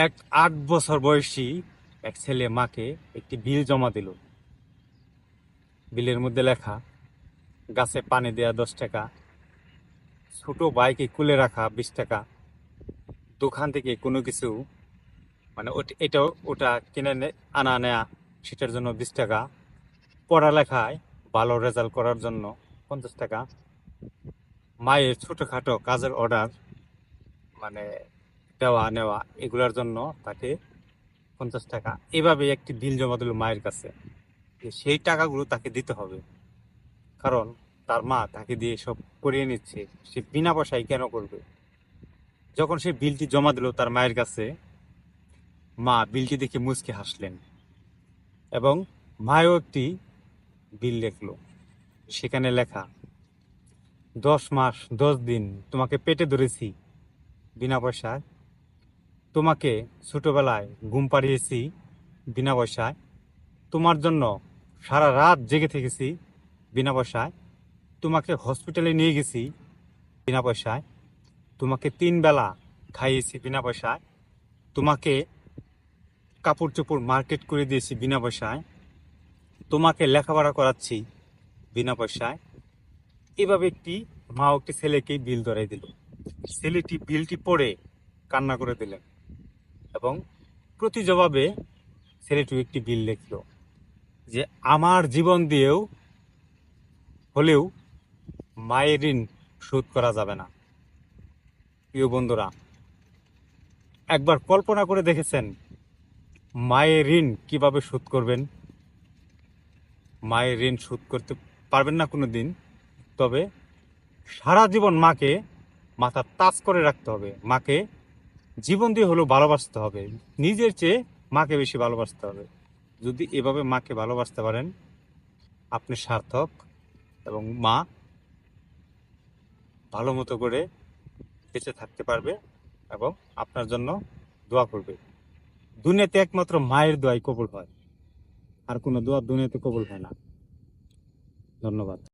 এক 8 বছর বয়সী এক ছেলে মাকে একটি বিল জমা দিল। বিলের মধ্যে লেখা, গাছে পানি দেয়া 10 টাকা, ছোট বাইকে কুলে রাখা 20 টাকা, দোকান থেকে কোনো কিছু মানে এটা ওটা কিনে আনা নেয়া সেটার জন্য 20 টাকা, পড়ালেখায় ভালো রেজাল্ট করার জন্য 50 টাকা, মায়ের ছোটখাটো কাজের অর্ডার মানে দেওয়া নেওয়া এগুলোর জন্য তাকে 50 টাকা। এভাবে একটি বিল জমা দিল মায়ের কাছে, যে সেই টাকাগুলো তাকে দিতে হবে, কারণ তার মা তাকে দিয়ে সব করিয়ে নিচ্ছে। সে বিনা পয়সায় কেন করবে? যখন সে বিলটি জমা দিল তার মায়ের কাছে, মা বিলটি দেখে মুচকে হাসলেন এবং মায়ও একটি বিল লিখল। সেখানে লেখা, 10 মাস 10 দিন তোমাকে পেটে ধরেছি বিনা পয়সায়, তোমাকে ছোটবেলায় ঘুম পাড়িয়েছি বিনা পয়সায়, তোমার জন্য সারা রাত জেগে থেকেছি বিনা পয়সায়, তোমাকে হসপিটালে নিয়ে গেছি বিনা পয়সায়, তোমাকে 3 বেলা খাইয়েছি বিনা পয়সায়, তোমাকে কাপড় চোপড় মার্কেট করে দিয়েছি বিনা পয়সায়, তোমাকে লেখাপড়া করাচ্ছি বিনা পয়সায়। এভাবে একটি ছেলেকে বিল ধরাই দিল। ছেলেটি বিলটি পড়ে কান্না করে দিলেন এবং প্রতি জবাবে ছেলেটি একটি বিল লিখল, যে আমার জীবন দিয়েও হলেও মায়ের ঋণ শোধ করা যাবে না। প্রিয় বন্ধুরা, একবার কল্পনা করে দেখেছেন মায়ের ঋণ কিভাবে শোধ করবেন? মায়ের ঋণ শোধ করতে পারবেন না কোনো দিন, তবে সারা জীবন মাকে মাথা তাজ করে রাখতে হবে। মাকে জীবন দিয়ে হলেও ভালোবাসতে হবে, নিজের চেয়ে মাকে বেশি ভালোবাসতে হবে। যদি এভাবে মাকে ভালোবাসতে পারেন, আপনি সার্থক এবং মা ভালো মতো করে বেঁচে থাকতে পারবে এবং আপনার জন্য দোয়া করবে। দুনিয়াতে একমাত্র মায়ের দোয়াই কবুল হয়, আর কোনো দোয়া দুনিয়াতে কবুল হয় না। ধন্যবাদ।